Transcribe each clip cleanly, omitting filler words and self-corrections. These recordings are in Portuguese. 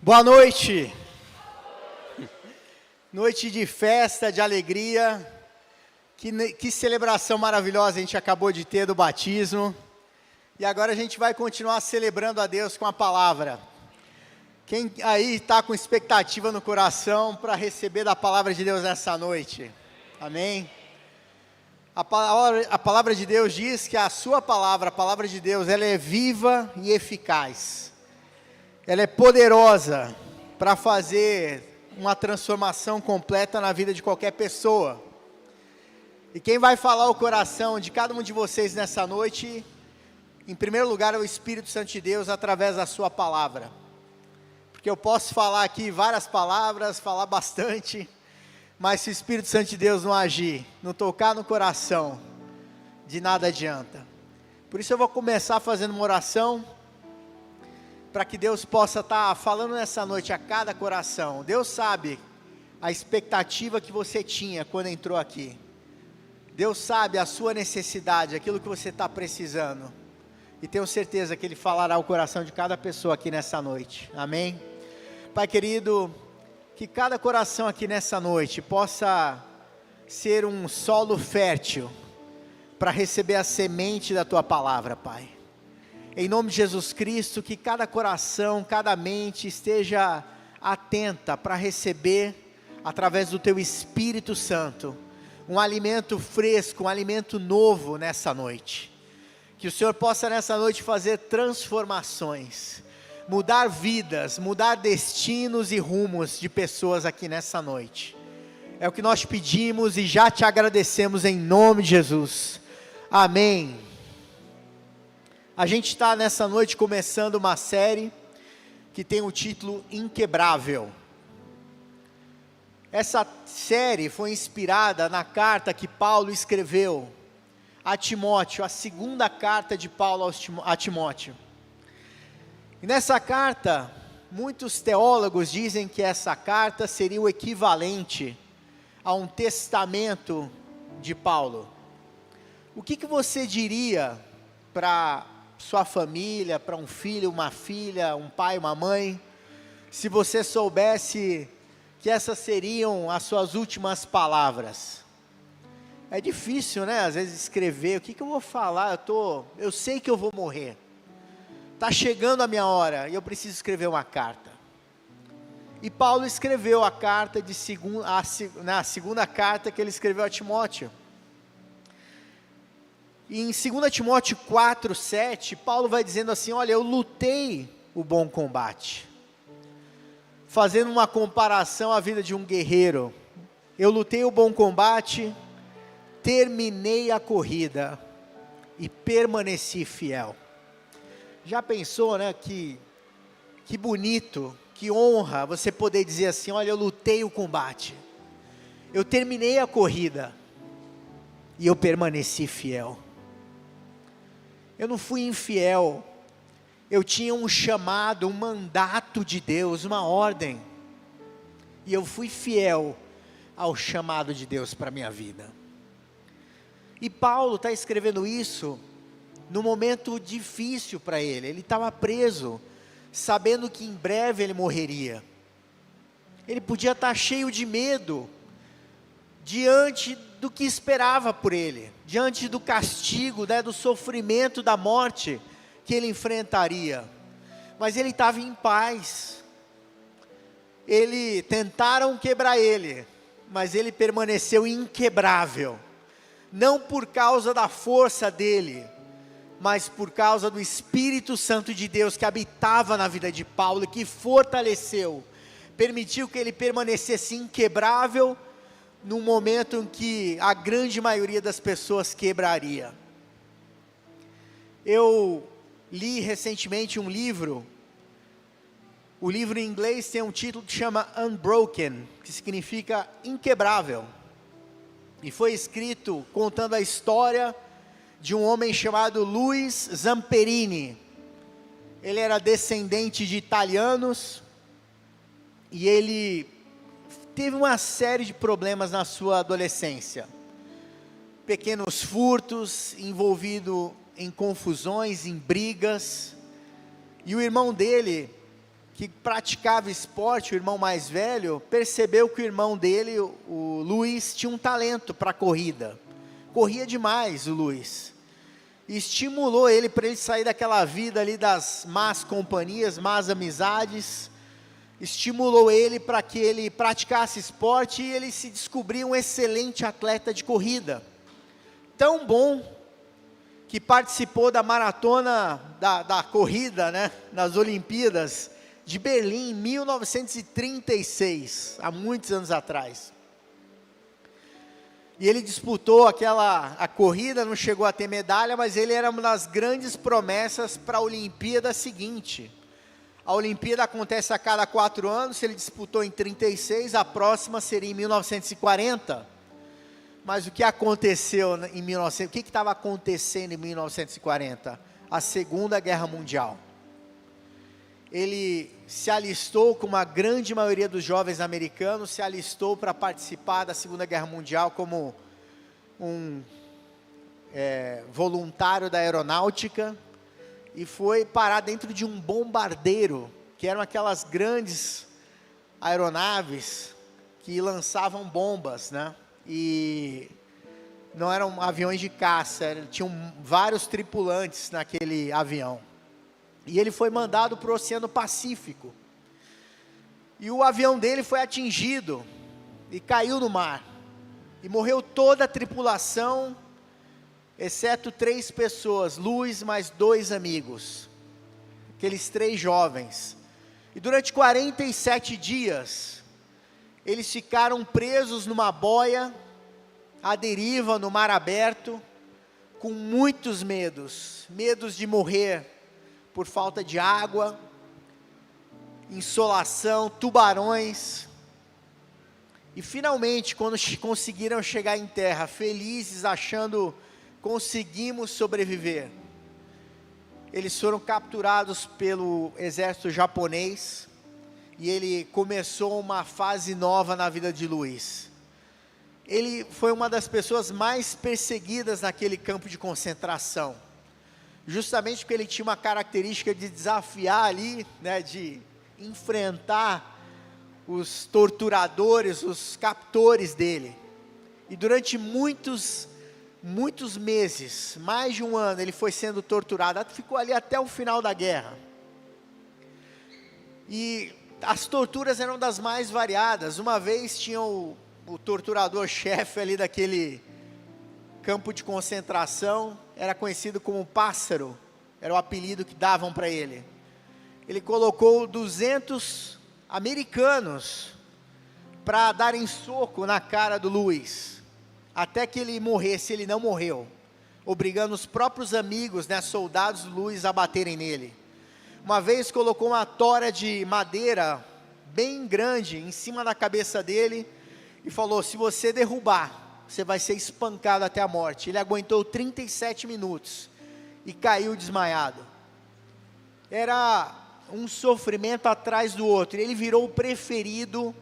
Boa noite, noite de festa, de alegria, que celebração maravilhosa a gente acabou de ter do batismo, e agora a gente vai continuar celebrando a Deus com a palavra. Quem aí está com expectativa no coração para receber da palavra de Deus nessa noite? Amém? A palavra de Deus diz que a sua palavra, a palavra de Deus, ela é viva e eficaz. Ela é poderosa para fazer uma transformação completa na vida de qualquer pessoa. E quem vai falar o coração de cada um de vocês nessa noite, em primeiro lugar, é o Espírito Santo de Deus através da sua palavra. Porque eu posso falar aqui várias palavras, falar bastante, mas se o Espírito Santo de Deus não agir, não tocar no coração, de nada adianta. Por isso eu vou começar fazendo uma oração, para que Deus possa estar falando nessa noite a cada coração. Deus sabe a expectativa que você tinha quando entrou aqui. Deus sabe a sua necessidade, aquilo que você está precisando. E tenho certeza que Ele falará o coração de cada pessoa aqui nessa noite. Amém? Pai querido, que cada coração aqui nessa noite possa ser um solo fértil para receber a semente da Tua palavra, Pai. Em nome de Jesus Cristo, que cada coração, cada mente esteja atenta para receber, através do Teu Espírito Santo, um alimento fresco, um alimento novo nessa noite. Que o Senhor possa nessa noite fazer transformações, mudar vidas, mudar destinos e rumos de pessoas aqui nessa noite. É o que nós pedimos e já te agradecemos em nome de Jesus. Amém. A gente está nessa noite começando uma série que tem o título Inquebrável. Essa série foi inspirada na carta que Paulo escreveu a Timóteo, a segunda carta de Paulo a Timóteo. E nessa carta, muitos teólogos dizem que essa carta seria o equivalente a um testamento de Paulo. O que você diria para sua família, para um filho, uma filha, um pai, uma mãe, se você soubesse que essas seriam as suas últimas palavras? É difícil, né, às vezes escrever, o que eu vou falar, eu sei que eu vou morrer, está chegando a minha hora, e eu preciso escrever uma carta. E Paulo escreveu a carta na segunda carta que ele escreveu a Timóteo. E em 2 Timóteo 4, 7, Paulo vai dizendo assim, olha, eu lutei o bom combate. Fazendo uma comparação à vida de um guerreiro. Eu lutei o bom combate, terminei a corrida e permaneci fiel. Já pensou, né, que bonito, que honra você poder dizer assim, olha, eu lutei o combate. Eu terminei a corrida e eu permaneci fiel. Eu não fui infiel, eu tinha um chamado, um mandato de Deus, uma ordem, e eu fui fiel ao chamado de Deus para a minha vida. E Paulo está escrevendo isso num momento difícil para ele estava preso, sabendo que em breve ele morreria. Ele podia estar cheio de medo, diante do que esperava por ele, diante do castigo, do sofrimento, da morte que ele enfrentaria, mas ele estava em paz. Tentaram quebrar ele, mas ele permaneceu inquebrável, não por causa da força dele, mas por causa do Espírito Santo de Deus que habitava na vida de Paulo, e que fortaleceu, permitiu que ele permanecesse inquebrável, num momento em que a grande maioria das pessoas quebraria. Eu li recentemente um livro, o livro em inglês tem um título que chama Unbroken, que significa inquebrável, e foi escrito contando a história de um homem chamado Louis Zamperini. Ele era descendente de italianos, e ele teve uma série de problemas na sua adolescência, pequenos furtos, envolvido em confusões, em brigas, e o irmão dele que praticava esporte, o irmão mais velho, percebeu que o irmão dele, o Luiz, tinha um talento para corrida. Corria demais o Luiz. E estimulou ele para ele sair daquela vida ali das más companhias, más amizades. Estimulou ele para que ele praticasse esporte e ele se descobriu um excelente atleta de corrida. Tão bom que participou da maratona da corrida, né, nas Olimpíadas de Berlim, em 1936, há muitos anos atrás. E ele disputou a corrida, não chegou a ter medalha, mas ele era uma das grandes promessas para a Olimpíada seguinte. A Olimpíada acontece a cada 4 anos, ele disputou em 36, a próxima seria em 1940. Mas o que aconteceu em 1940? O que estava acontecendo em 1940? A Segunda Guerra Mundial. Ele se alistou, como a grande maioria dos jovens americanos, se alistou para participar da Segunda Guerra Mundial como um voluntário da aeronáutica, e foi parar dentro de um bombardeiro, que eram aquelas grandes aeronaves que lançavam bombas, né? E não eram aviões de caça, tinham vários tripulantes naquele avião. E ele foi mandado para o Oceano Pacífico. E o avião dele foi atingido e caiu no mar. E morreu toda a tripulação, exceto 3 pessoas, Luiz mais 2 amigos. Aqueles 3 jovens. E durante 47 dias, eles ficaram presos numa boia, à deriva, no mar aberto, com muitos medos. Medos de morrer por falta de água, insolação, tubarões. E finalmente, quando conseguiram chegar em terra, felizes, achando conseguimos sobreviver, eles foram capturados pelo exército japonês, e ele começou uma fase nova na vida de Luiz. Ele foi uma das pessoas mais perseguidas naquele campo de concentração, justamente porque ele tinha uma característica de desafiar ali, né, de enfrentar os torturadores, os captores dele. E durante muitos meses, mais de 1 ano, ele foi sendo torturado, ficou ali até o final da guerra. E as torturas eram das mais variadas. Uma vez tinha o torturador-chefe ali daquele campo de concentração, era conhecido como Pássaro, era o apelido que davam para ele. Ele colocou 200 americanos para darem soco na cara do Luiz, até que ele morresse. Ele não morreu, obrigando os próprios amigos, né, soldados do Luiz, a baterem nele. Uma vez colocou uma tora de madeira bem grande em cima da cabeça dele e falou: se você derrubar, você vai ser espancado até a morte. Ele aguentou 37 minutos e caiu desmaiado. Era um sofrimento atrás do outro. Ele virou o preferido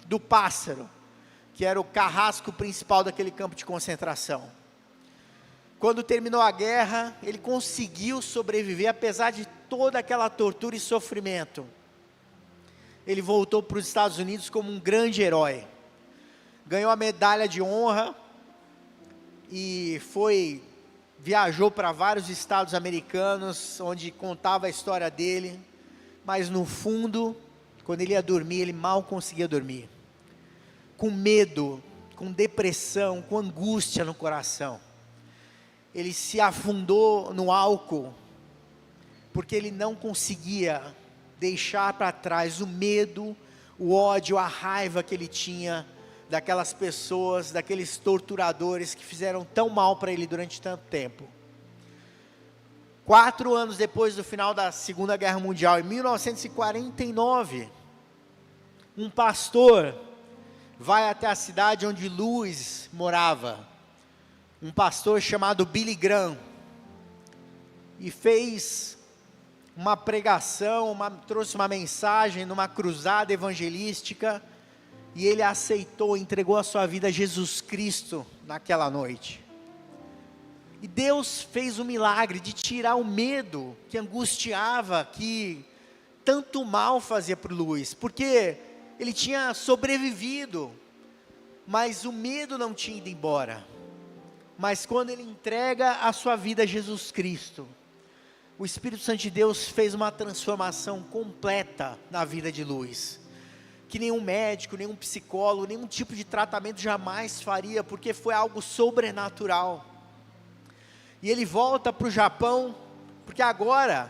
do Pássaro, que era o carrasco principal daquele campo de concentração. Quando terminou a guerra, ele conseguiu sobreviver, apesar de toda aquela tortura e sofrimento. Ele voltou para os Estados Unidos como um grande herói. Ganhou a medalha de honra e viajou para vários estados americanos, onde contava a história dele, mas no fundo, quando ele ia dormir, ele mal conseguia dormir, com medo, com depressão, com angústia no coração. Ele se afundou no álcool, porque ele não conseguia deixar para trás o medo, o ódio, a raiva que ele tinha daquelas pessoas, daqueles torturadores que fizeram tão mal para ele durante tanto tempo. 4 anos depois do final da Segunda Guerra Mundial, em 1949, um pastor vai até a cidade onde Luiz morava, um pastor chamado Billy Graham, e fez uma pregação, trouxe uma mensagem numa cruzada evangelística, e ele aceitou, entregou a sua vida a Jesus Cristo naquela noite. E Deus fez o milagre de tirar o medo que angustiava, que tanto mal fazia para o Luiz, porque ele tinha sobrevivido, mas o medo não tinha ido embora. Mas quando ele entrega a sua vida a Jesus Cristo, o Espírito Santo de Deus fez uma transformação completa na vida de Luiz, que nenhum médico, nenhum psicólogo, nenhum tipo de tratamento jamais faria, porque foi algo sobrenatural. E ele volta para o Japão, porque agora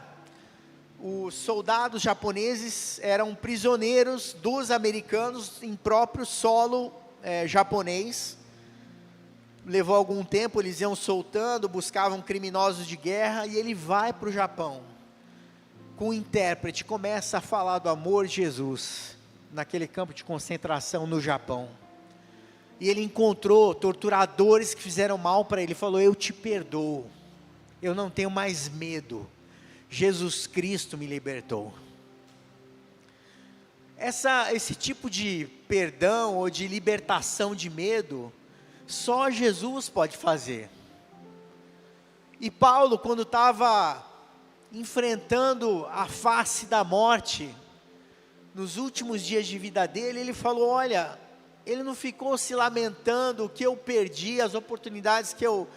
os soldados japoneses eram prisioneiros dos americanos em próprio solo japonês. Levou algum tempo, eles iam soltando, buscavam criminosos de guerra, e ele vai para o Japão, com o intérprete, começa a falar do amor de Jesus, naquele campo de concentração no Japão. E ele encontrou torturadores que fizeram mal para ele, falou: eu te perdoo, eu não tenho mais medo, Jesus Cristo me libertou. Esse tipo de perdão, ou de libertação de medo, só Jesus pode fazer. E Paulo, quando estava enfrentando a face da morte, nos últimos dias de vida dele, ele falou: olha, ele não ficou se lamentando o que eu perdi, as oportunidades que eu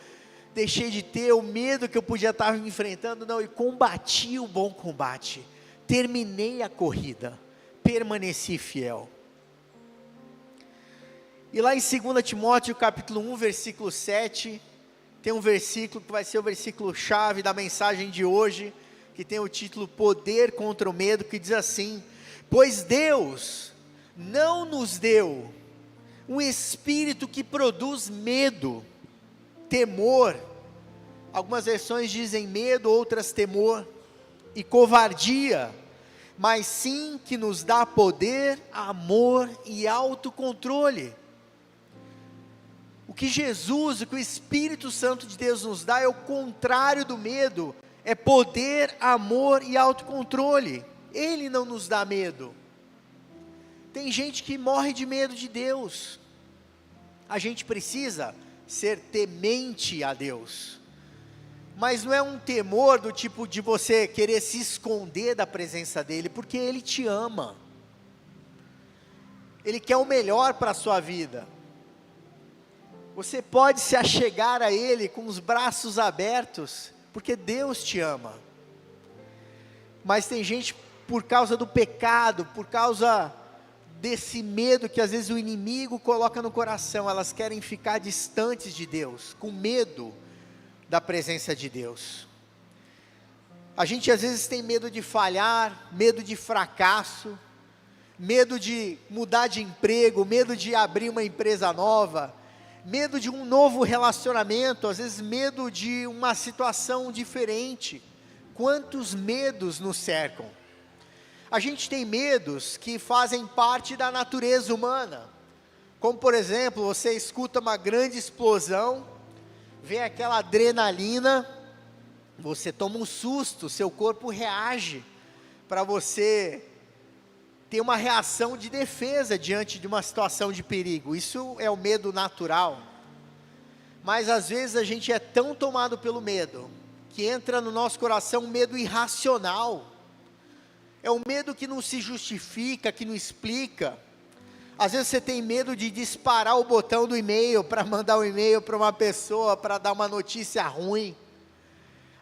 deixei de ter, o medo que eu podia estar enfrentando, não, ele combati o bom combate, terminei a corrida, permaneci fiel. E lá em 2 Timóteo capítulo 1, versículo 7, tem um versículo que vai ser o versículo chave da mensagem de hoje, que tem o título Poder contra o Medo, que diz assim: pois Deus não nos deu um espírito que produz medo, temor, algumas versões dizem medo, outras temor, e covardia, mas sim que nos dá poder, amor e autocontrole. O que Jesus, o que o Espírito Santo de Deus nos dá é o contrário do medo, é poder, amor e autocontrole. Ele não nos dá medo. Tem gente que morre de medo de Deus. A gente precisa ser temente a Deus, mas não é um temor do tipo de você querer se esconder da presença dEle, porque Ele te ama, Ele quer o melhor para a sua vida. Você pode se achegar a Ele com os braços abertos, porque Deus te ama. Mas tem gente, por causa do pecado, por causa desse medo que às vezes o inimigo coloca no coração, elas querem ficar distantes de Deus, com medo da presença de Deus. A gente às vezes tem medo de falhar, medo de fracasso, medo de mudar de emprego, medo de abrir uma empresa nova, medo de um novo relacionamento, às vezes medo de uma situação diferente. Quantos medos nos cercam? A gente tem medos que fazem parte da natureza humana, como por exemplo, você escuta uma grande explosão, vem aquela adrenalina, você toma um susto, seu corpo reage, para você ter uma reação de defesa diante de uma situação de perigo. Isso é o medo natural. Mas às vezes a gente é tão tomado pelo medo, que entra no nosso coração um medo irracional. É um medo que não se justifica, que não explica. Às vezes você tem medo de disparar o botão do e-mail, para mandar um e-mail para uma pessoa, para dar uma notícia ruim.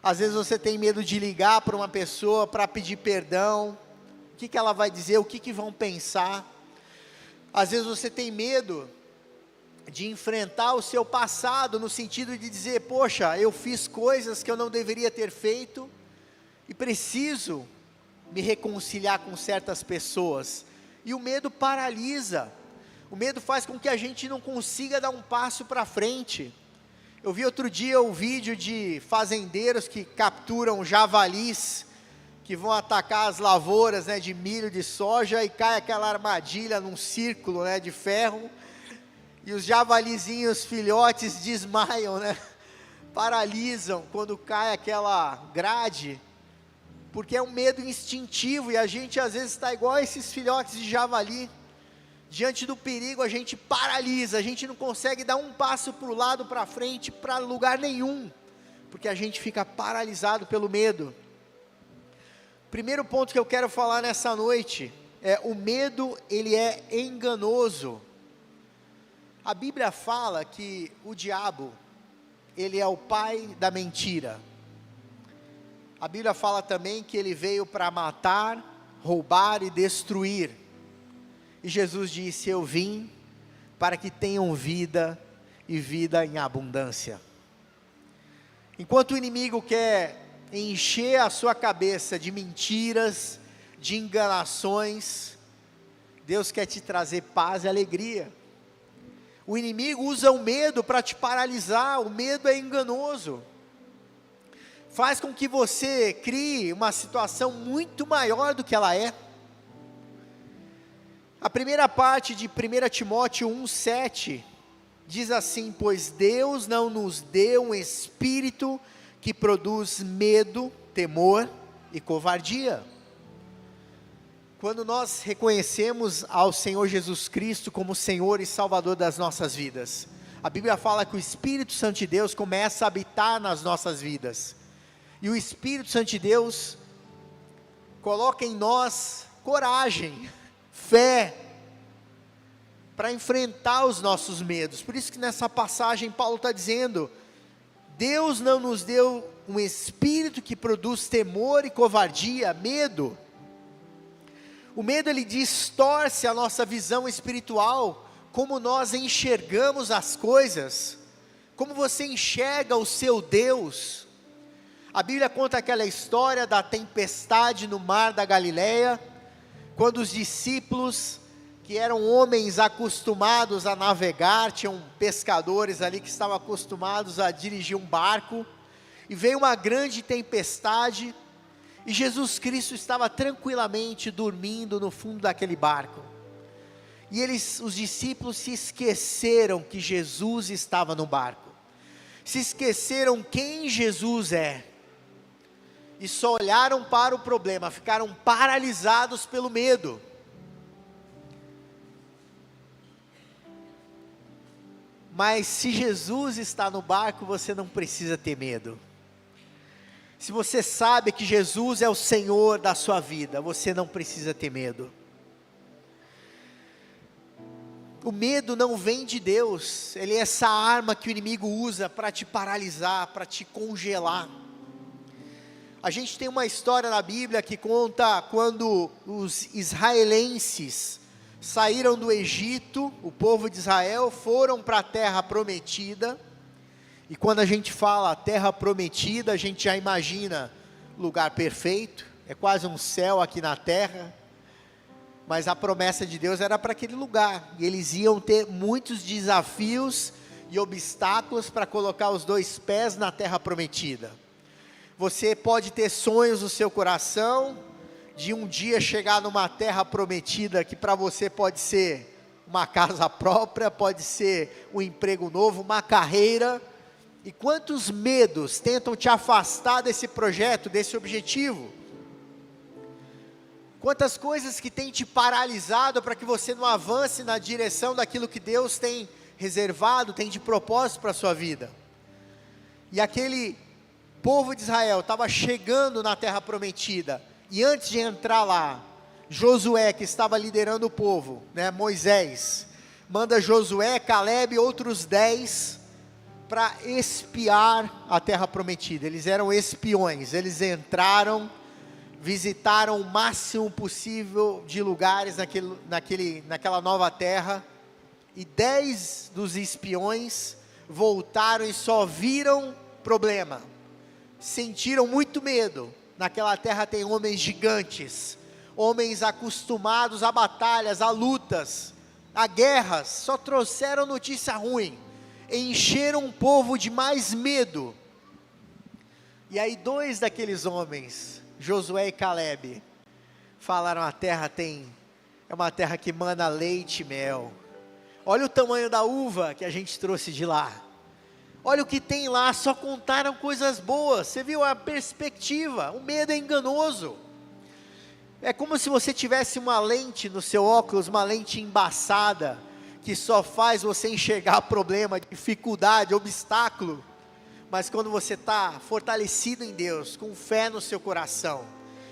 Às vezes você tem medo de ligar para uma pessoa, para pedir perdão. O que ela vai dizer, o que vão pensar. Às vezes você tem medo de enfrentar o seu passado, no sentido de dizer: poxa, eu fiz coisas que eu não deveria ter feito, e preciso me reconciliar com certas pessoas. E o medo paralisa, o medo faz com que a gente não consiga dar um passo para frente. Eu vi outro dia um vídeo de fazendeiros que capturam javalis, que vão atacar as lavouras, de milho, de soja, e cai aquela armadilha num círculo, de ferro, e os javalizinhos filhotes desmaiam, paralisam quando cai aquela grade, porque é um medo instintivo, e a gente às vezes está igual a esses filhotes de javali, diante do perigo a gente paralisa, a gente não consegue dar um passo para o lado, para frente, para lugar nenhum, porque a gente fica paralisado pelo medo. Primeiro ponto que eu quero falar nessa noite é: o medo, ele é enganoso. A Bíblia fala que o diabo, ele é o pai da mentira. A Bíblia fala também que ele veio para matar, roubar e destruir. E Jesus disse: eu vim para que tenham vida e vida em abundância. Enquanto o inimigo quer encher a sua cabeça de mentiras, de enganações, Deus quer te trazer paz e alegria. O inimigo usa o medo para te paralisar. O medo é enganoso, faz com que você crie uma situação muito maior do que ela é. A primeira parte de 1 Timóteo 1,7 diz assim: pois Deus não nos deu um espírito que produz medo, temor e covardia. Quando nós reconhecemos ao Senhor Jesus Cristo como Senhor e Salvador das nossas vidas, a Bíblia fala que o Espírito Santo de Deus começa a habitar nas nossas vidas, e o Espírito Santo de Deus coloca em nós coragem, fé, para enfrentar os nossos medos. Por isso que nessa passagem Paulo está dizendo: Deus não nos deu um espírito que produz temor e covardia, medo. O medo, ele distorce a nossa visão espiritual, como nós enxergamos as coisas, como você enxerga o seu Deus. A Bíblia conta aquela história da tempestade no mar da Galileia, quando os discípulos, que eram homens acostumados a navegar, tinham pescadores ali que estavam acostumados a dirigir um barco, e veio uma grande tempestade, e Jesus Cristo estava tranquilamente dormindo no fundo daquele barco, e os discípulos se esqueceram que Jesus estava no barco, se esqueceram quem Jesus é, e só olharam para o problema, ficaram paralisados pelo medo. Mas se Jesus está no barco, você não precisa ter medo. Se você sabe que Jesus é o Senhor da sua vida, você não precisa ter medo. O medo não vem de Deus, ele é essa arma que o inimigo usa para te paralisar, para te congelar. A gente tem uma história na Bíblia que conta quando os israelenses saíram do Egito, o povo de Israel, foram para a terra prometida. E quando a gente fala terra prometida, a gente já imagina lugar perfeito, é quase um céu aqui na terra, mas a promessa de Deus era para aquele lugar, e eles iam ter muitos desafios e obstáculos para colocar os dois pés na terra prometida. Você pode ter sonhos no seu coração, de um dia chegar numa terra prometida, que para você pode ser uma casa própria, pode ser um emprego novo, uma carreira. E quantos medos tentam te afastar desse projeto, desse objetivo? Quantas coisas que têm te paralisado para que você não avance na direção daquilo que Deus tem reservado, tem de propósito para a sua vida. E aquele povo de Israel estava chegando na terra prometida, e antes de entrar lá, Josué, que estava liderando o povo, Moisés, manda Josué, Caleb e outros 10 para espiar a terra prometida. Eles eram espiões, eles entraram, visitaram o máximo possível de lugares naquela nova terra, e 10 dos espiões voltaram e só viram problema, sentiram muito medo. Naquela terra tem homens gigantes, homens acostumados a batalhas, a lutas, a guerras, só trouxeram notícia ruim, encheram o povo de mais medo. E aí 2 daqueles homens, Josué e Caleb, falaram: a terra é uma terra que mana leite e mel. Olha o tamanho da uva que a gente trouxe de lá, olha o que tem lá, só contaram coisas boas. Você viu a perspectiva? O medo é enganoso. É como se você tivesse uma lente no seu óculos, uma lente embaçada, que só faz você enxergar problema, dificuldade, obstáculo. Mas quando você está fortalecido em Deus, com fé no seu coração,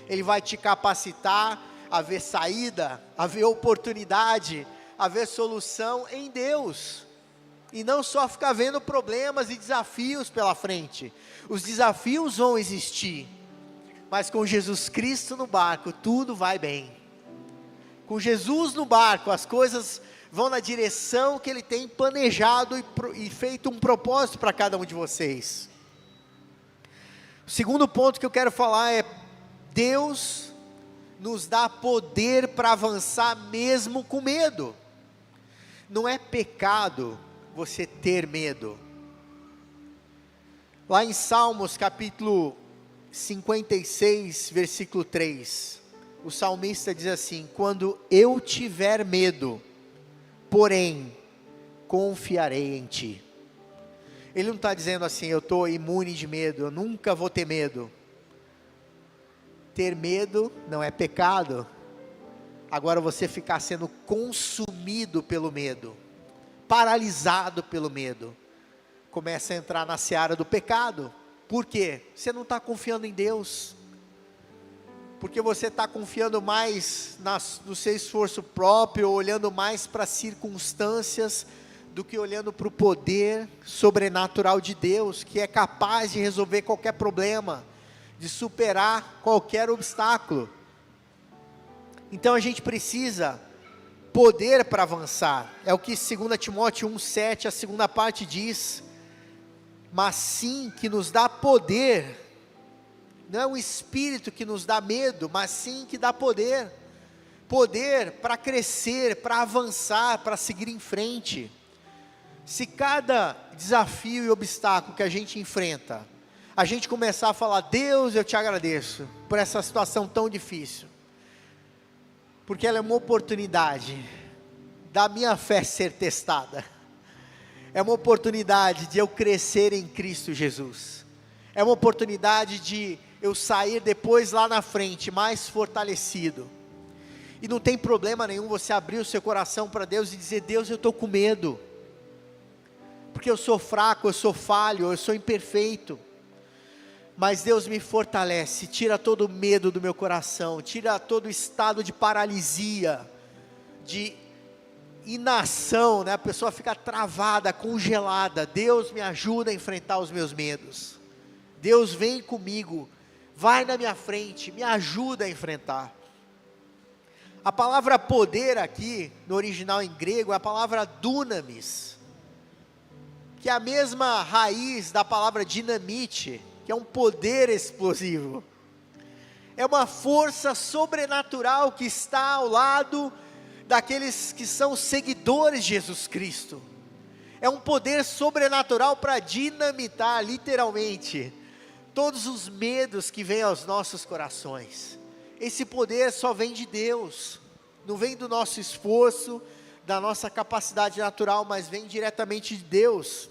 Ele vai te capacitar a ver saída, a ver oportunidade, a ver solução em Deus. E não só ficar vendo problemas e desafios pela frente. Os desafios vão existir, mas com Jesus Cristo no barco, tudo vai bem. Com Jesus no barco, as coisas vão na direção que Ele tem planejado e feito um propósito para cada um de vocês. O segundo ponto que eu quero falar é: Deus nos dá poder para avançar mesmo com medo. Não é pecado você ter medo. Lá em Salmos capítulo 56, versículo 3, o salmista diz assim: quando eu tiver medo, porém confiarei em Ti. Ele não está dizendo assim: eu estou imune de medo, eu nunca vou ter medo. Ter medo não é pecado. Agora você ficar sendo consumido pelo medo, paralisado pelo medo, começa a entrar na seara do pecado. Por quê? Você não está confiando em Deus, porque você está confiando mais no seu esforço próprio, olhando mais para as circunstâncias, do que olhando para o poder sobrenatural de Deus, que é capaz de resolver qualquer problema, de superar qualquer obstáculo. Então a gente precisa poder para avançar. É o que 2 Timóteo 1,7, a segunda parte diz: mas sim que nos dá poder. Não é um espírito que nos dá medo, mas sim que dá poder. Poder para crescer, para avançar, para seguir em frente. Se cada desafio e obstáculo que a gente enfrenta, a gente começar a falar: Deus, eu te agradeço por essa situação tão difícil, porque ela é uma oportunidade da minha fé ser testada, é uma oportunidade de eu crescer em Cristo Jesus, é uma oportunidade de eu sair depois lá na frente mais fortalecido. E não tem problema nenhum você abrir o seu coração para Deus e dizer: Deus, eu estou com medo, porque eu sou fraco, eu sou falho, eu sou imperfeito, mas Deus me fortalece, tira todo o medo do meu coração, tira todo o estado de paralisia, de inação, né? A pessoa fica travada, congelada. Deus me ajuda a enfrentar os meus medos. Deus vem comigo, vai na minha frente, me ajuda a enfrentar. A palavra poder aqui, no original em grego, é a palavra dunamis, que é a mesma raiz da palavra dinamite, que é um poder explosivo. É uma força sobrenatural que está ao lado daqueles que são seguidores de Jesus Cristo. É um poder sobrenatural para dinamitar, literalmente, todos os medos que vêm aos nossos corações. Esse poder só vem de Deus, não vem do nosso esforço, da nossa capacidade natural, mas vem diretamente de Deus.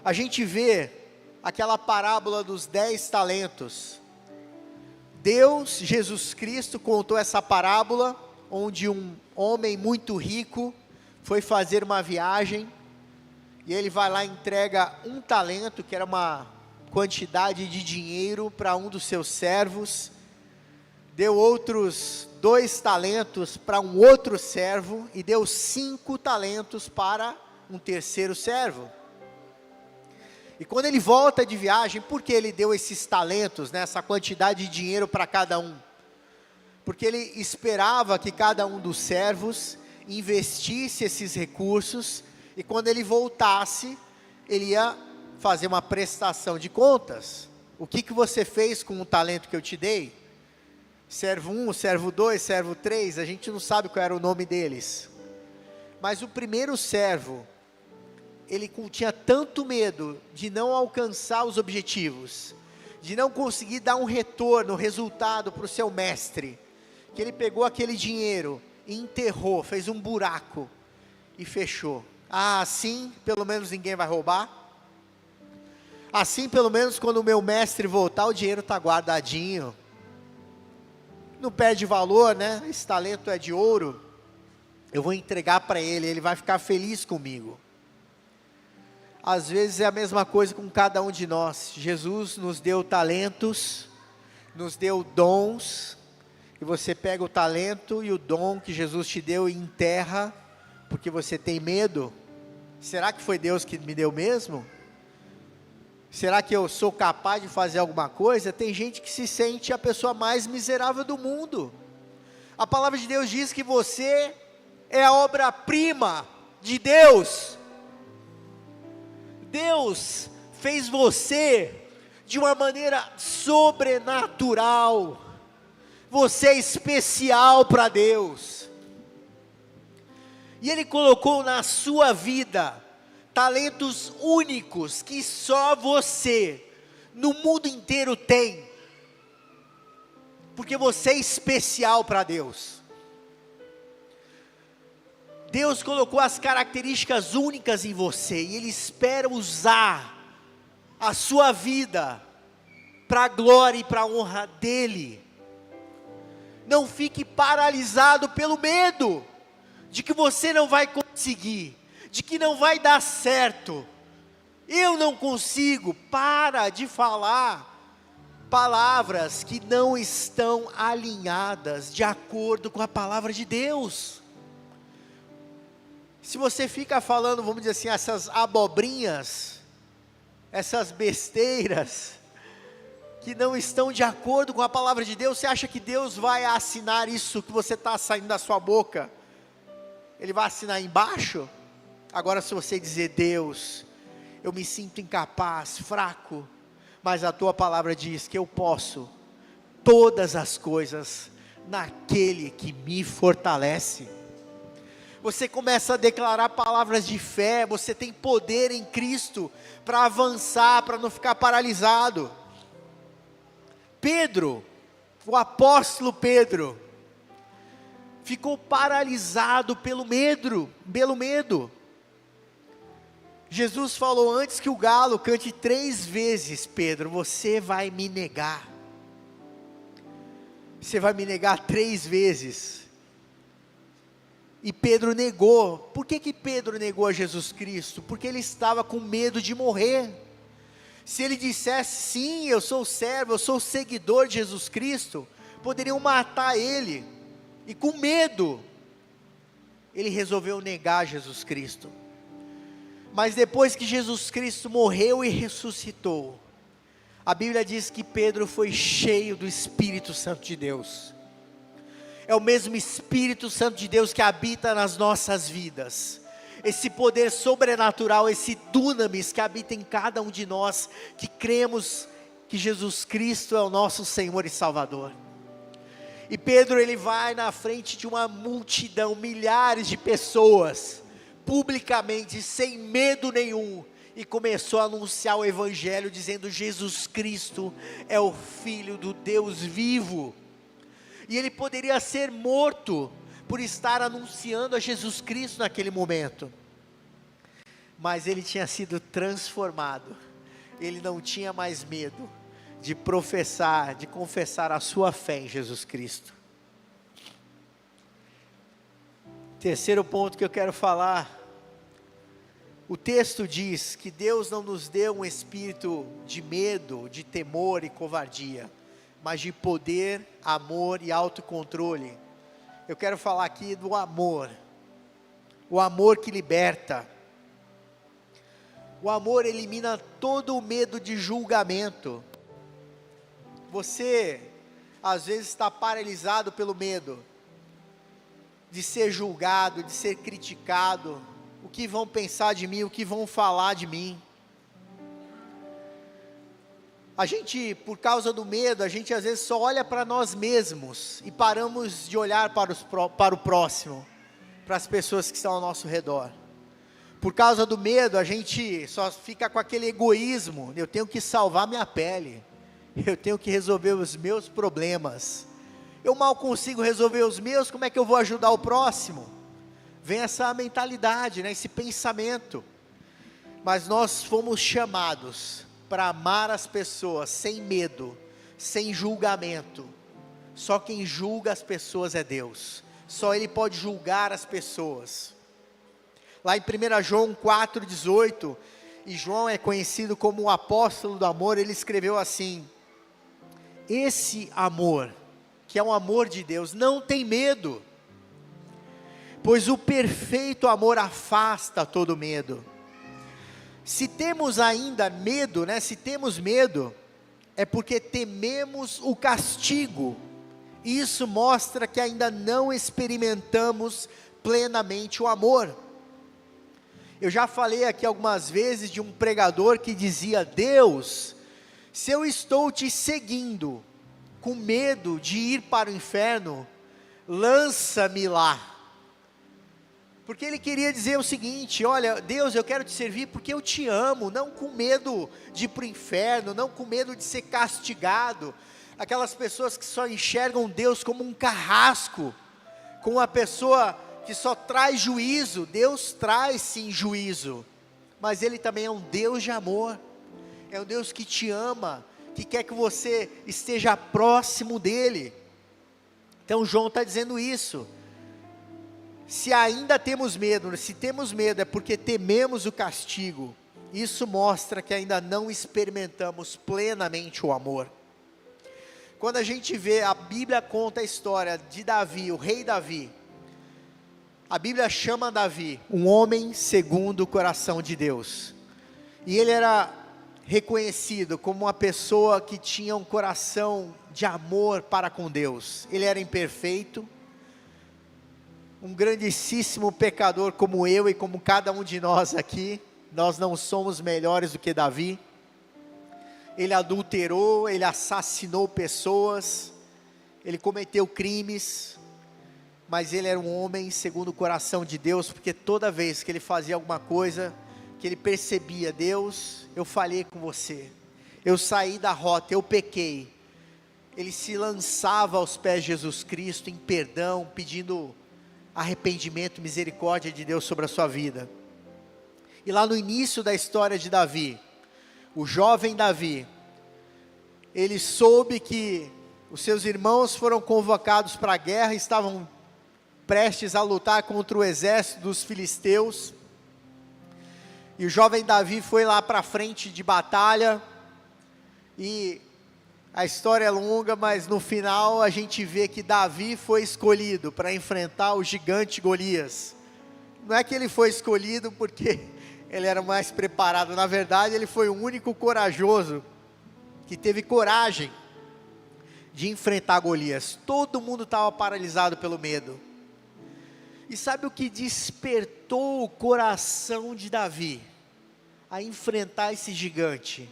A gente vê aquela parábola dos 10 talentos. Deus, Jesus Cristo, contou essa parábola, onde um homem muito rico foi fazer uma viagem, e ele vai lá e entrega 1 talento, que era uma quantidade de dinheiro, para um dos seus servos, deu outros 2 talentos para um outro servo, e deu 5 talentos para um terceiro servo. E quando ele volta de viagem, por que ele deu esses talentos, né, essa quantidade de dinheiro para cada um? Porque ele esperava que cada um dos servos investisse esses recursos, e quando ele voltasse, ele ia fazer uma prestação de contas. O que você fez com o talento que eu te dei? Servo 1, servo 2, servo 3, a gente não sabe qual era o nome deles. Mas o primeiro servo, ele tinha tanto medo de não alcançar os objetivos, de não conseguir dar um retorno, resultado para o seu mestre, que ele pegou aquele dinheiro e enterrou, fez um buraco e fechou. Ah, assim pelo menos ninguém vai roubar? Assim pelo menos quando o meu mestre voltar, o dinheiro está guardadinho, não perde valor, né? Esse talento é de ouro, eu vou entregar para ele, ele vai ficar feliz comigo. Às vezes é a mesma coisa com cada um de nós. Jesus nos deu talentos, nos deu dons, e você pega o talento e o dom que Jesus te deu e enterra, porque você tem medo. Será que foi Deus que me deu mesmo? Será que eu sou capaz de fazer alguma coisa? Tem gente que se sente a pessoa mais miserável do mundo. A palavra de Deus diz que você é a obra-prima de Deus. Deus fez você de uma maneira sobrenatural. Você é especial para Deus. E Ele colocou na sua vida talentos únicos que só você, no mundo inteiro, tem. Porque você é especial para Deus. Deus colocou as características únicas em você, e Ele espera usar a sua vida para a glória e para a honra dEle. Não fique paralisado pelo medo de que você não vai conseguir, de que não vai dar certo. Eu não consigo. Para de falar palavras que não estão alinhadas de acordo com a palavra de Deus. Se você fica falando, vamos dizer assim, essas abobrinhas, essas besteiras, que não estão de acordo com a palavra de Deus, você acha que Deus vai assinar isso que você está saindo da sua boca? Ele vai assinar embaixo? Agora, se você dizer: Deus, eu me sinto incapaz, fraco, mas a tua palavra diz que eu posso todas as coisas naquele que me fortalece. Você começa a declarar palavras de fé, você tem poder em Cristo para avançar, para não ficar paralisado. Pedro, o apóstolo Pedro, ficou paralisado pelo medo. Jesus falou: antes que o galo cante 3 vezes, Pedro, você vai me negar. Você vai me negar 3 vezes. E Pedro negou. Por que Pedro negou a Jesus Cristo? Porque ele estava com medo de morrer. Se ele dissesse: sim, eu sou servo, eu sou seguidor de Jesus Cristo, poderiam matar ele. E com medo, ele resolveu negar Jesus Cristo. Mas depois que Jesus Cristo morreu e ressuscitou, a Bíblia diz que Pedro foi cheio do Espírito Santo de Deus. É o mesmo Espírito Santo de Deus que habita nas nossas vidas. Esse poder sobrenatural, esse dunamis que habita em cada um de nós, que cremos que Jesus Cristo é o nosso Senhor e Salvador. E Pedro, ele vai na frente de uma multidão, milhares de pessoas, publicamente, sem medo nenhum, e começou a anunciar o Evangelho, dizendo: Jesus Cristo é o Filho do Deus vivo. E ele poderia ser morto por estar anunciando a Jesus Cristo naquele momento, mas ele tinha sido transformado. Ele não tinha mais medo de professar, de confessar a sua fé em Jesus Cristo. Terceiro ponto que eu quero falar: o texto diz que Deus não nos deu um espírito de medo, de temor e covardia, mas de poder, amor e autocontrole. Eu quero falar aqui do amor, o amor que liberta. O amor elimina todo o medo de julgamento. Você, às vezes, está paralisado pelo medo de ser julgado, de ser criticado. O que vão pensar de mim, o que vão falar de mim. A gente, por causa do medo, a gente às vezes só olha para nós mesmos e paramos de olhar para o próximo, para as pessoas que estão ao nosso redor. Por causa do medo, a gente só fica com aquele egoísmo: eu tenho que salvar minha pele, eu tenho que resolver os meus problemas, eu mal consigo resolver os meus, como é que eu vou ajudar o próximo? Vem essa mentalidade, né, esse pensamento. Mas nós fomos chamados para amar as pessoas sem medo, sem julgamento. Só quem julga as pessoas é Deus. Só Ele pode julgar as pessoas. Lá em 1 João 4,18, e João é conhecido como o apóstolo do amor, ele escreveu assim: esse amor, que é um amor de Deus, não tem medo, pois o perfeito amor afasta todo medo. Se temos ainda medo, se temos medo, é porque tememos o castigo. Isso mostra que ainda não experimentamos plenamente o amor. Eu já falei aqui algumas vezes de um pregador que dizia: Deus, se eu estou te seguindo com medo de ir para o inferno, lança-me lá. Porque ele queria dizer o seguinte: olha, Deus, eu quero te servir porque eu te amo, não com medo de ir para o inferno, não com medo de ser castigado. Aquelas pessoas que só enxergam Deus como um carrasco, como uma pessoa que só traz juízo. Deus traz sim juízo, mas Ele também é um Deus de amor, é um Deus que te ama, que quer que você esteja próximo dEle. Então João está dizendo isso. Se ainda temos medo, se temos medo é porque tememos o castigo. Isso mostra que ainda não experimentamos plenamente o amor. Quando a gente vê, a Bíblia conta a história de Davi, o rei Davi. A Bíblia chama Davi um homem segundo o coração de Deus. E ele era reconhecido como uma pessoa que tinha um coração de amor para com Deus. Ele era imperfeito, um grandíssimo pecador como eu e como cada um de nós aqui. Nós não somos melhores do que Davi. Ele adulterou, ele assassinou pessoas, ele cometeu crimes, mas ele era um homem segundo o coração de Deus, porque toda vez que ele fazia alguma coisa, que ele percebia: Deus, eu falhei com você, eu saí da rota, eu pequei, ele se lançava aos pés de Jesus Cristo em perdão, pedindo arrependimento, misericórdia de Deus sobre a sua vida. E lá no início da história de Davi, o jovem Davi, ele soube que os seus irmãos foram convocados para a guerra, estavam prestes a lutar contra o exército dos filisteus, e o jovem Davi foi lá para a frente de batalha, e a história é longa, mas no final a gente vê que Davi foi escolhido para enfrentar o gigante Golias. Não é que ele foi escolhido porque ele era mais preparado, na verdade ele foi o único corajoso, que teve coragem de enfrentar Golias. Todo mundo estava paralisado pelo medo. E sabe o que despertou o coração de Davi a enfrentar esse gigante?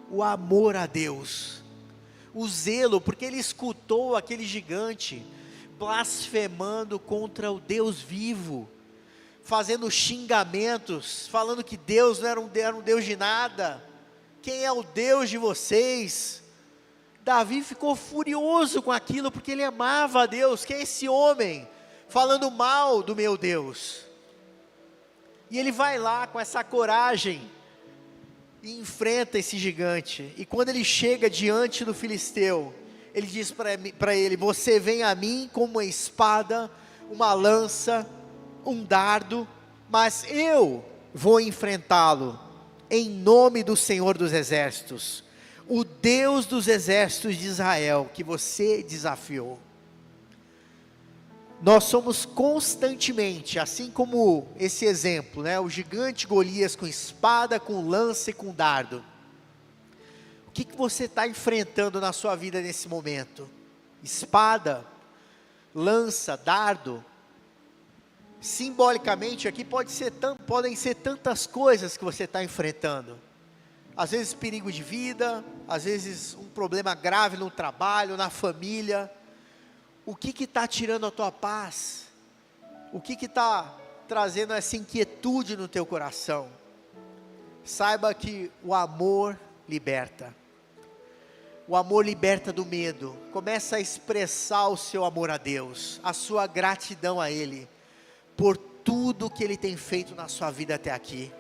O amor a Deus, o zelo, porque ele escutou aquele gigante blasfemando contra o Deus vivo, fazendo xingamentos, falando que Deus não era um Deus de nada. Quem é o Deus de vocês? Davi ficou furioso com aquilo, porque ele amava a Deus. Quem é esse homem falando mal do meu Deus? E ele vai lá com essa coragem e enfrenta esse gigante. E quando ele chega diante do filisteu, ele diz para ele: você vem a mim com uma espada, uma lança, um dardo, mas eu vou enfrentá-lo em nome do Senhor dos Exércitos, o Deus dos exércitos de Israel, que você desafiou. Nós somos constantemente, assim como esse exemplo, o gigante Golias com espada, com lança e com dardo. O que você está enfrentando na sua vida nesse momento? Espada, lança, dardo? Simbolicamente aqui podem ser tantas coisas que você está enfrentando. Às vezes perigo de vida, às vezes um problema grave no trabalho, na família. O que está tirando a tua paz? O que está trazendo essa inquietude no teu coração? Saiba que o amor liberta. O amor liberta do medo. Começa a expressar o seu amor a Deus, a sua gratidão a Ele, por tudo que Ele tem feito na sua vida até aqui.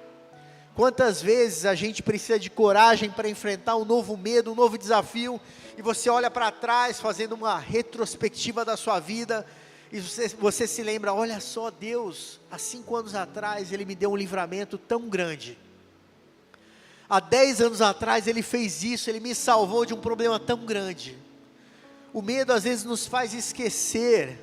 Quantas vezes a gente precisa de coragem para enfrentar um novo medo, um novo desafio, e você olha para trás, fazendo uma retrospectiva da sua vida, e você se lembra: olha só, Deus, há 5 anos atrás, Ele me deu um livramento tão grande. há 10 anos atrás Ele fez isso, Ele me salvou de um problema tão grande. O medo às vezes nos faz esquecer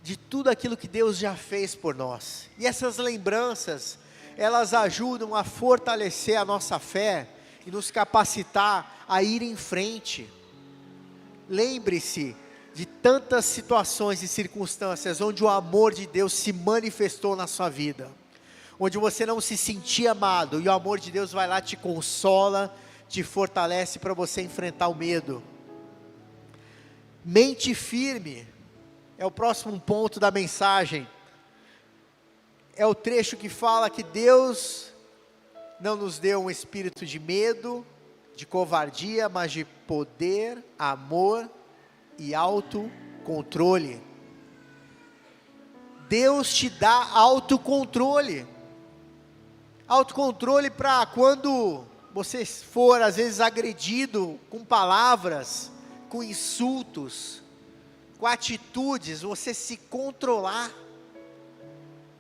de tudo aquilo que Deus já fez por nós. E essas lembranças, elas ajudam a fortalecer a nossa fé e nos capacitar a ir em frente. Lembre-se de tantas situações e circunstâncias onde o amor de Deus se manifestou na sua vida, onde você não se sentia amado, e o amor de Deus vai lá, te consola, te fortalece para você enfrentar o medo. Mente firme é o próximo ponto da mensagem. É o trecho que fala que Deus não nos deu um espírito de medo, de covardia, mas de poder, amor e autocontrole. Deus te dá autocontrole. Autocontrole para quando você for às vezes agredido com palavras, com insultos, com atitudes, você se controlar,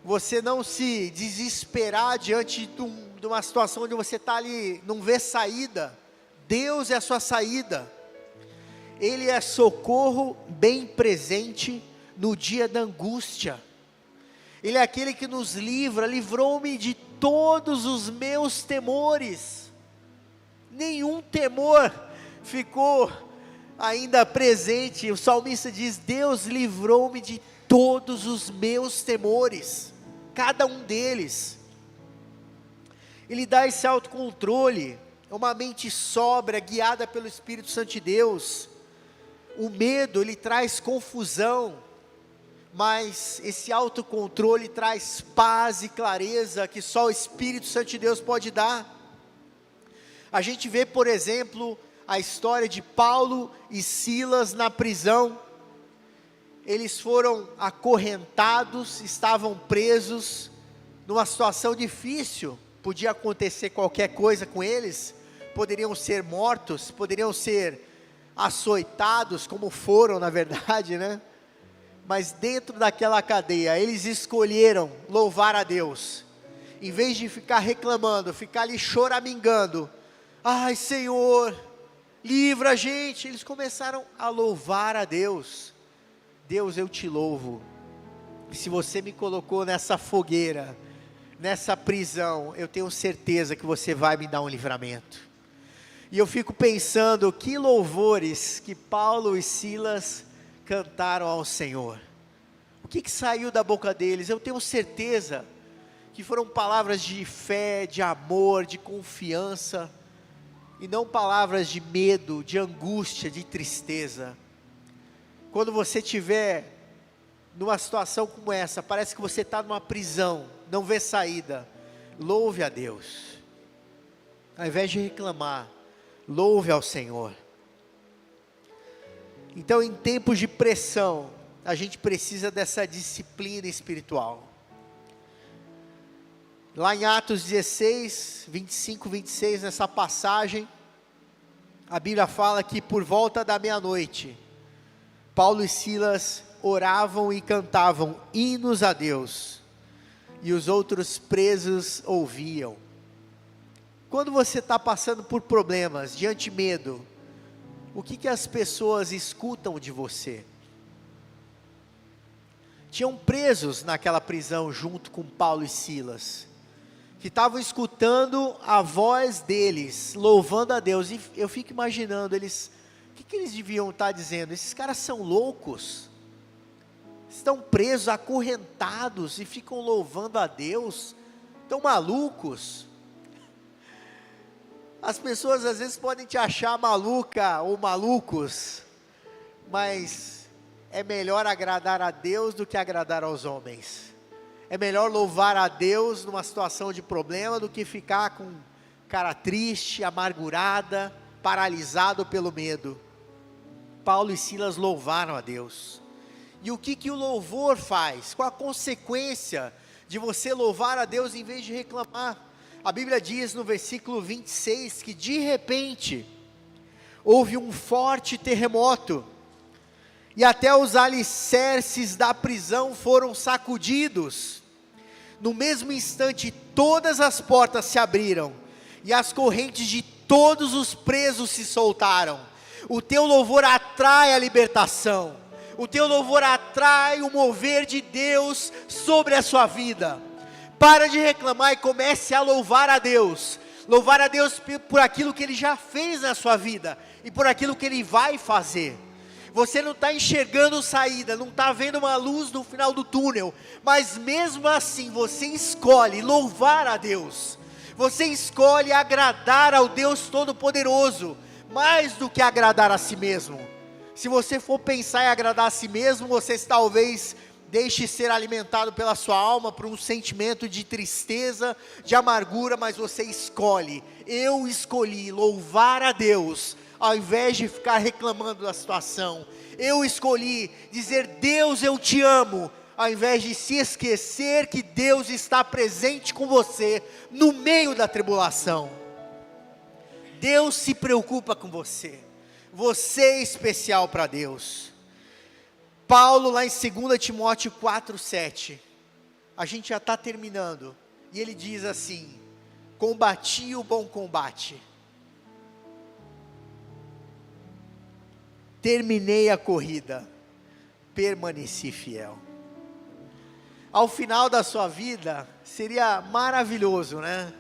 você não se desesperar diante de uma situação onde você está ali, não vê saída. Deus é a sua saída, Ele é socorro bem presente no dia da angústia, Ele é aquele que nos livra, livrou-me de todos os meus temores, nenhum temor ficou ainda presente. O salmista diz: Deus livrou-me de todos os meus temores, cada um deles. Ele dá esse autocontrole, uma mente sóbria, guiada pelo Espírito Santo de Deus. O medo, ele traz confusão, mas esse autocontrole traz paz e clareza que só o Espírito Santo de Deus pode dar. A gente vê, por exemplo, a história de Paulo e Silas na prisão. Eles foram acorrentados, estavam presos, numa situação difícil, podia acontecer qualquer coisa com eles, poderiam ser mortos, poderiam ser açoitados, como foram na verdade, né? Mas dentro daquela cadeia, eles escolheram louvar a Deus, em vez de ficar reclamando, ficar ali choramingando, ai Senhor, livra a gente, eles começaram a louvar a Deus. Deus, eu te louvo, se você me colocou nessa fogueira, nessa prisão, eu tenho certeza que você vai me dar um livramento. E eu fico pensando, que louvores que Paulo e Silas cantaram ao Senhor. O que saiu da boca deles? Eu tenho certeza que foram palavras de fé, de amor, de confiança, e não palavras de medo, de angústia, de tristeza. Quando você estiver numa situação como essa, parece que você está numa prisão, não vê saída, louve a Deus, ao invés de reclamar, louve ao Senhor. Então, em tempos de pressão, a gente precisa dessa disciplina espiritual. Lá em Atos 16, 25, 26, nessa passagem, a Bíblia fala que por volta da meia-noite, Paulo e Silas oravam e cantavam hinos a Deus, e os outros presos ouviam. Quando você está passando por problemas, diante de medo, o que as pessoas escutam de você? Tinham presos naquela prisão junto com Paulo e Silas, que estavam escutando a voz deles, louvando a Deus, e eu fico imaginando eles, o que eles deviam estar dizendo? Esses caras são loucos, estão presos, acorrentados, e ficam louvando a Deus, estão malucos. As pessoas às vezes podem te achar maluca ou malucos, mas é melhor agradar a Deus do que agradar aos homens. É melhor louvar a Deus numa situação de problema do que ficar com cara triste, amargurada, paralisado pelo medo. Paulo e Silas louvaram a Deus. E o que o louvor faz? Qual a consequência de você louvar a Deus em vez de reclamar? A Bíblia diz no versículo 26 que de repente houve um forte terremoto, e até os alicerces da prisão foram sacudidos. No mesmo instante todas as portas se abriram, e as correntes de todos os presos se soltaram. O teu louvor atrai a libertação, o teu louvor atrai o mover de Deus sobre a sua vida. Para de reclamar e comece a louvar a Deus por aquilo que Ele já fez na sua vida, e por aquilo que Ele vai fazer. Você não está enxergando saída, não está vendo uma luz no final do túnel, mas mesmo assim você escolhe louvar a Deus, você escolhe agradar ao Deus Todo-Poderoso, mais do que agradar a si mesmo. Se você for pensar em agradar a si mesmo, você talvez deixe ser alimentado pela sua alma por um sentimento de tristeza, de amargura, mas você escolhe. Eu escolhi louvar a Deus, ao invés de ficar reclamando da situação. Eu escolhi dizer: Deus, eu te amo, ao invés de se esquecer que Deus está presente com você no meio da tribulação. Deus se preocupa com você. Você é especial para Deus. Paulo, lá em 2 Timóteo 4,7, a gente já está terminando, e ele diz assim: combati o bom combate, terminei a corrida, permaneci fiel. Ao final da sua vida, seria maravilhoso, né?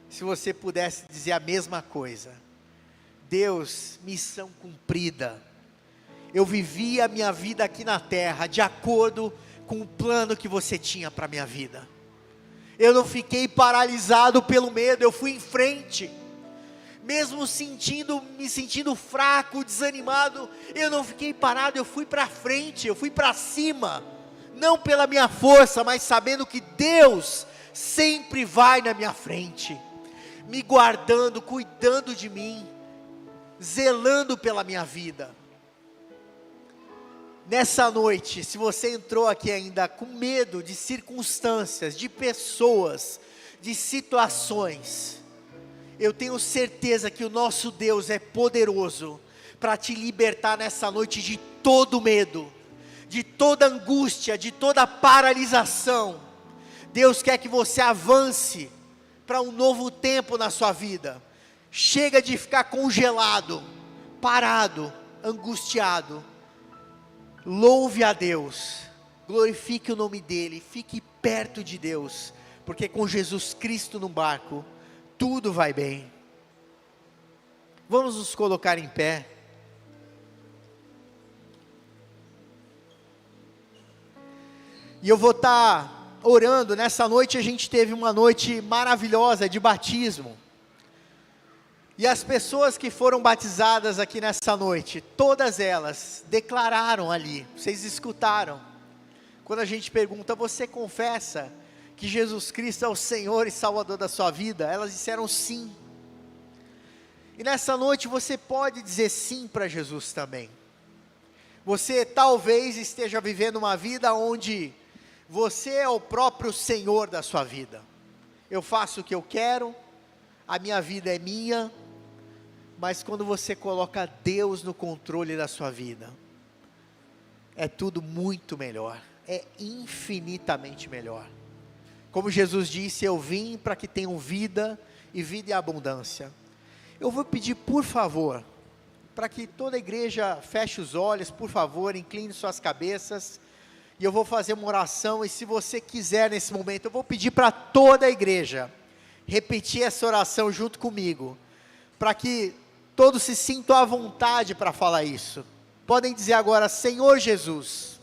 Se você pudesse dizer a mesma coisa: Deus, missão cumprida. Eu vivi a minha vida aqui na terra de acordo com o plano que você tinha para a minha vida. Eu não fiquei paralisado pelo medo, eu fui em frente. Mesmo me sentindo fraco, desanimado, eu não fiquei parado, eu fui para frente, eu fui para cima. Não pela minha força, mas sabendo que Deus sempre vai na minha frente, me guardando, cuidando de mim, zelando pela minha vida. Nessa noite, se você entrou aqui ainda com medo de circunstâncias, de pessoas, de situações, eu tenho certeza que o nosso Deus é poderoso para te libertar nessa noite de todo medo, de toda angústia, de toda paralisação. Deus quer que você avance para um novo tempo na sua vida. Chega de ficar congelado, parado, angustiado. Louve a Deus, glorifique o nome dEle, fique perto de Deus, porque com Jesus Cristo no barco, tudo vai bem. Vamos nos colocar em pé. E eu vou estar orando. Nessa noite a gente teve uma noite maravilhosa de batismo. E as pessoas que foram batizadas aqui nessa noite, todas elas declararam ali, vocês escutaram, quando a gente pergunta: você confessa que Jesus Cristo é o Senhor e Salvador da sua vida? Elas disseram sim. E nessa noite você pode dizer sim para Jesus também. Você talvez esteja vivendo uma vida onde você é o próprio Senhor da sua vida. Eu faço o que eu quero, a minha vida é minha. Mas quando você coloca Deus no controle da sua vida, é tudo muito melhor, é infinitamente melhor. Como Jesus disse: eu vim para que tenham vida, e vida em abundância. Eu vou pedir, por favor, para que toda a igreja feche os olhos, por favor, incline suas cabeças, e eu vou fazer uma oração. E se você quiser nesse momento, eu vou pedir para toda a igreja repetir essa oração junto comigo, para que todos se sintam à vontade para falar isso. Podem dizer agora: Senhor Jesus,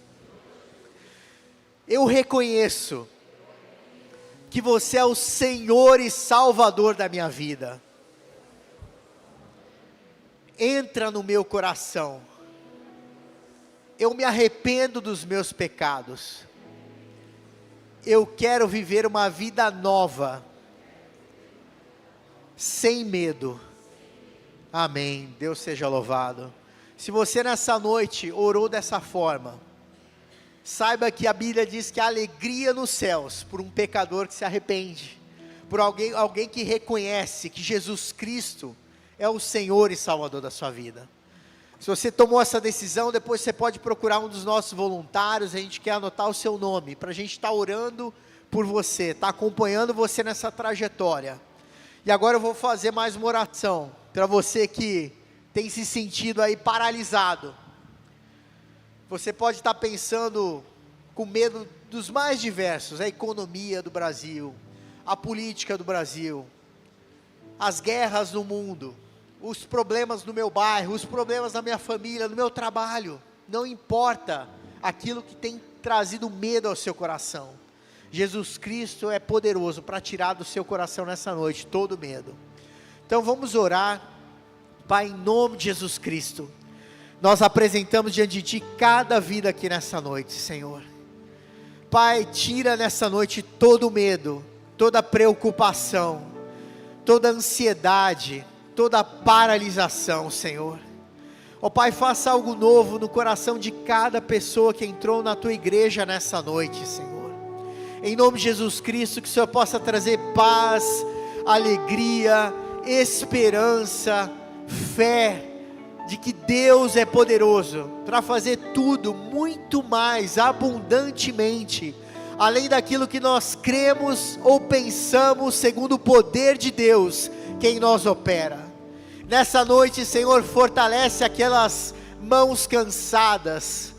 eu reconheço que você é o Senhor e Salvador da minha vida. Entra no meu coração. Eu me arrependo dos meus pecados. Eu quero viver uma vida nova, sem medo. Amém. Deus seja louvado. Se você nessa noite orou dessa forma, saiba que a Bíblia diz que há alegria nos céus por um pecador que se arrepende, por alguém que reconhece que Jesus Cristo é o Senhor e Salvador da sua vida. Se você tomou essa decisão, depois você pode procurar um dos nossos voluntários. A gente quer anotar o seu nome, para a gente estar orando por você, estar acompanhando você nessa trajetória. E agora eu vou fazer mais uma oração para você que tem se sentido aí paralisado. Você pode estar pensando com medo dos mais diversos: a economia do Brasil, a política do Brasil, as guerras no mundo, os problemas no meu bairro, os problemas na minha família, no meu trabalho. Não importa aquilo que tem trazido medo ao seu coração. Jesus Cristo é poderoso para tirar do seu coração nessa noite todo medo. Então vamos orar. Pai, em nome de Jesus Cristo, nós apresentamos diante de Ti cada vida aqui nessa noite, Senhor. Pai, tira nessa noite todo medo, toda preocupação, toda ansiedade, toda paralisação, Senhor. Ó Pai, faça algo novo no coração de cada pessoa que entrou na Tua igreja nessa noite, Senhor. Em nome de Jesus Cristo, que o Senhor possa trazer paz, alegria, esperança, fé, de que Deus é poderoso para fazer tudo muito mais abundantemente, além daquilo que nós cremos ou pensamos, segundo o poder de Deus que em nós opera. Nessa noite, Senhor, fortalece aquelas mãos cansadas,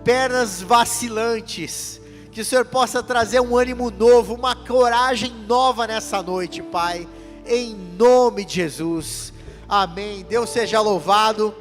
pernas vacilantes, que o Senhor possa trazer um ânimo novo, uma coragem nova nessa noite, Pai, em nome de Jesus, amém. Deus seja louvado.